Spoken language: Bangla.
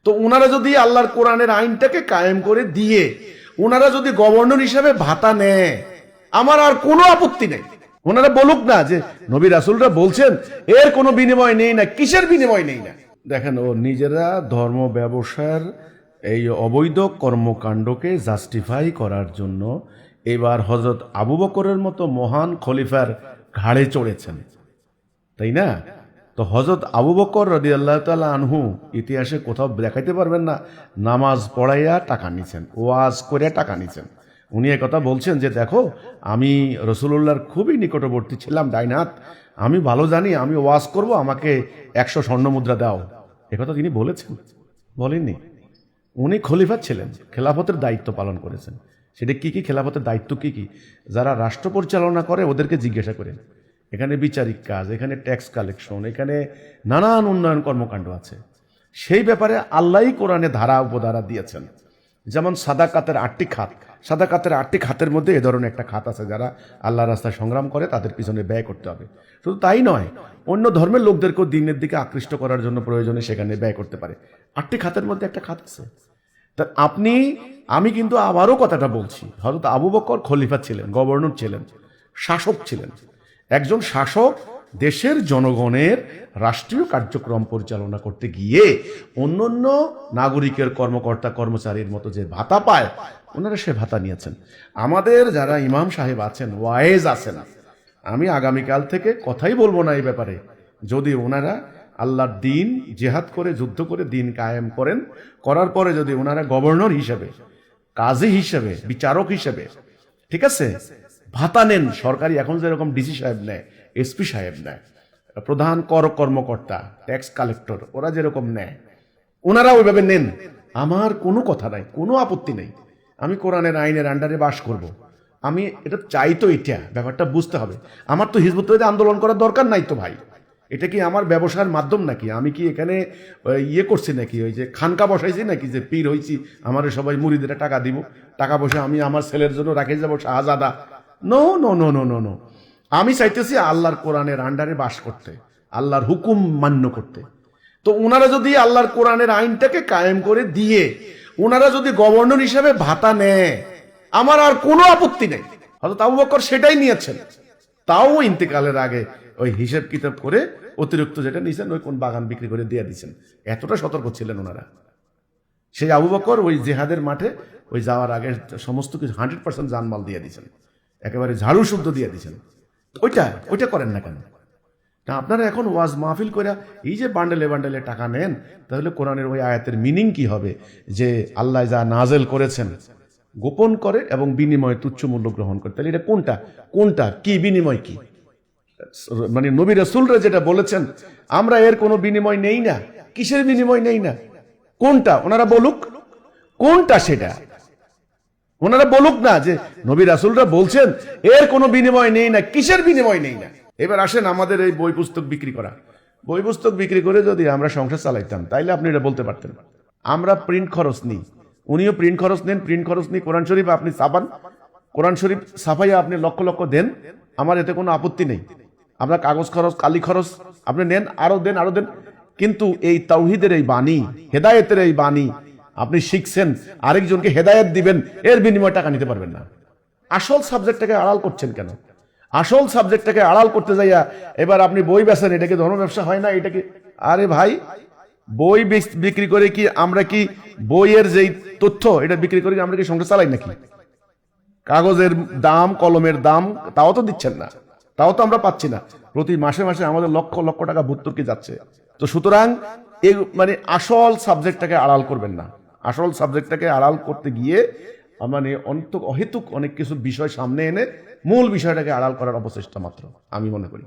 তো ওনারা যদি আল্লাহর কোরআনের আইনটাকে কায়েম করে দিয়ে ওনারা যদি গভর্নর হিসেবে ভাতা নেয়, আমার আর কোনো আপত্তি নেই। ওনারা বলুক না যে নবী রাসূলরা বলছেন, এর কোনো বিনিময় নেই না। কিসের বিনিময় নেই না? দেখেন, ও নিজেরা ধর্ম ব্যবসার এই অবৈধ কর্মকাণ্ডকে জাস্টিফাই করার জন্য এবার হযরত আবু বকরের মতো মহান খলিফার ঘাড়ে চড়েছেন, তাই না? তো হযরত আবু বকর রাদিয়াল্লাহু তাআলা আনহু ইতিহাসে কোথাও দেখাইতে পারবেন না নামাজ পড়াইয়া টাকা নিছেন, ওয়াজ করে টাকা নিছেন। উনি কথা বলছেন যে দেখো, আমি রাসূলুল্লাহর খুবই নিকটবর্তী ছিলাম, ডাইনাত, আমি ভালো জানি, আমি ওয়াজ করব, আমাকে 100 স্বর্ণমুদ্রা দাও। একথা তিনি বলেছেন? বলেননি। উনি খলিফা ছিলেন, খেলাফতের দায়িত্ব পালন করেছেন। সেটা কি কি খেলাফতের দায়িত্ব কি কি? যারা রাষ্ট্র পরিচালনা করে ওদেরকে জিজ্ঞাসা করেন। এখানে বিচারিক কাজ, এখানে ট্যাক্স কালেকশন, এখানে নানান উন্নয়ন কর্মকাণ্ড আছে। সেই ব্যাপারে আল্লাহই কোরআনে ধারা উপধারা দিয়েছেন। যেমন সাদাকাতের 8টি খাত, সাদাকাতের 8টি খাতের মধ্যে এ ধরনের একটা খাত আছে, যারা আল্লাহর রাস্তায় সংগ্রাম করে তাদের পিছনে ব্যয় করতে হবে। শুধু তাই নয়, অন্য ধর্মের লোকদেরকেও দিনের দিকে আকৃষ্ট করার জন্য প্রয়োজনে সেখানে ব্যয় করতে পারে। 8টি খাতের মধ্যে একটা খাত আছে। তা আমি কিন্তু আবারও কথাটা বলছি, হযরত আবু বকর খলিফা ছিলেন, গভর্নর ছিলেন, শাসক ছিলেন। একজন শাসক দেশের জনগণের রাষ্ট্রীয় কার্যক্রম পরিচালনা করতে গিয়ে অন্যান্য নাগরিকের কর্মকর্তা কর্মচারীর মতো যে ভাতা পায়, ওনারা সে ভাতা নিয়েছেন। আমাদের যারা ইমাম সাহেব আছেন, ওয়াইজ আছেন, আমি আগামীকাল থেকে কথাই বলবো না এই ব্যাপারে, যদি ওনারা আল্লাহর দিন জিহাদ করে যুদ্ধ করে দিন কায়েম করেন, করার পরে যদি ওনারা গভর্নর হিসেবে, কাজী হিসেবে, বিচারক হিসেবে, ঠিক আছে, ভাতা নেন, সরকারি এখন যেরকম ডিসি সাহেব নেয়, এসপি সাহেব নেয়, প্রধান কর্মকর্তা, ট্যাক্স কালেক্টর, ওরা যেরকম নেয়, ওনারা ওইভাবে নেন, আমার কোনো কথা নাই, কোনো আপত্তি নেই। আমি কোরআনের আইনের আন্ডারে বাস করব। আমি এটা চাই, তো এটা ব্যাপারটা বুঝতে হবে। আমার তো হিজবুত তওহীদে আন্দোলন করার দরকার নাই তো ভাই। এটা কি আমার ব্যবসার মাধ্যম নাকি? আমি কি এখানে ইয়ে করছি নাকি, ওই যে খানকা বসাইছি নাকি, যে পীর হইছি আমার সবাই মুরিদেরা টাকা দিব, টাকা পয়সা আমি আমার ছেলের জন্য রাখে যাবো শাহজাদা? No no no no no no. আমি চাইতেছি আল্লাহর কোরআনের আন্ডারে বাস করতে, আল্লাহর হুকুম মান্য করতে। তো ওনারা যদি আল্লাহর কোরআনের আইনটাকে কায়েম করে দিয়ে ওনারা যদি গভর্নর হিসেবে ভাতা নেয়, আমার আর কোনো আপত্তি নেই। হযরত আবু বকর সেটাই নিয়েছেন, তাও ইন্তেকালের আগে ওই হিসাব কিতাব করে অতিরিক্ত যেটা নিয়েছেন ওই কোন বাগান বিক্রি করে দিয়ে দিচ্ছেন। এতটা সতর্ক ছিলেন ওনারা। সেই আবু বকর ওই জেহাদের মাঠে ওই যাওয়ার আগে সমস্ত কিছু 100% জানমাল দিয়ে দিচ্ছেন, একেবারে ঝাড়ু শুদ্ধ দিয়ে দিচ্ছেন। ওইটা করেন না কেন? না, আপনারা এখন ওয়াজ মাহফিল করে এই যে বান্ডেলে বান্ডেলে টাকা নেন, তাহলে কোরআনের ওই আয়াতের মিনিং কি হবে যে আল্লাহ যা নাজেল করেছেন গোপন করে এবং বিনিময়ে তুচ্ছ মূল্য গ্রহণ করে? তাহলে এটা কোনটা কি বিনিময় কি? মানে নবী রাসূলরা যেটা বলেছেন আমরা এর কোনো বিনিময় নেই না। কিসের বিনিময় নেই না? কোনটা? ওনারা বলুক কোনটা সেটা। ওনারা বলুক না যে নবী রাসূলরা বলছেন এর কোনো বিনিময় নেই না। কিসের বিনিময় নেই না? এবার আসেন আমাদের এই বই পুস্তক বিক্রি করা, বই পুস্তক বিক্রি করে যদি আমরা সংসার চালাইতাম তাইলে আপনি এটা বলতে পারতেন। আমরা প্রিন্ট খরচ নিই, উনিও প্রিন্ট খরচ নেন, প্রিন্ট খরচ নিই, কোরআন শরীফ আপনি ছাপান, কোরআন শরীফ ছাপাইয়া আপনি লক্ষ লক্ষ দেন, আমার এতে কোনো আপত্তি নেই। আপনার কাগজ খরচ, কালি খরচ আপনি নেন, আরো দেন। কিন্তু এই তাওহীদের এই বাণী, হেদায়েতের এই বাণী আপনি শিখছেন, আরেকজনকে হেদায়েত দিবেন, এর বিনিময়ে টাকা নিতে পারবেন না। আসল সাবজেক্টটাকে আড়াল করছেন কেন? আসল সাবজেক্টটাকে আড়াল করতে যাইয়া এবার আপনি বই বেচেন, এটা কি ধর্ম ব্যবসা হয় না? এটা কি? আরে ভাই, বই বিক্রি করে কি আমরা কি বইয়ের যেই তথ্য এটা বিক্রি করে আমরা কি সংসার চালাই নাকি? কাগজের দাম, কলমের দাম তাও তো দিচ্ছেন না, তাও তো আমরা পাচ্ছি না। প্রতি মাসে মাসে আমাদের লক্ষ লক্ষ টাকা ভর্তুকি যাচ্ছে। তো সুতরাং এই মানে আসল সাবজেক্টটাকে আড়াল করবেন না। আসল সাবজেক্টটাকে আড়াল করতে গিয়ে মানে অহেতুক অনেক কিছু বিষয় সামনে এনে মূল বিষয়টাকে আড়াল করার অপচেষ্টা মাত্র আমি মনে করি।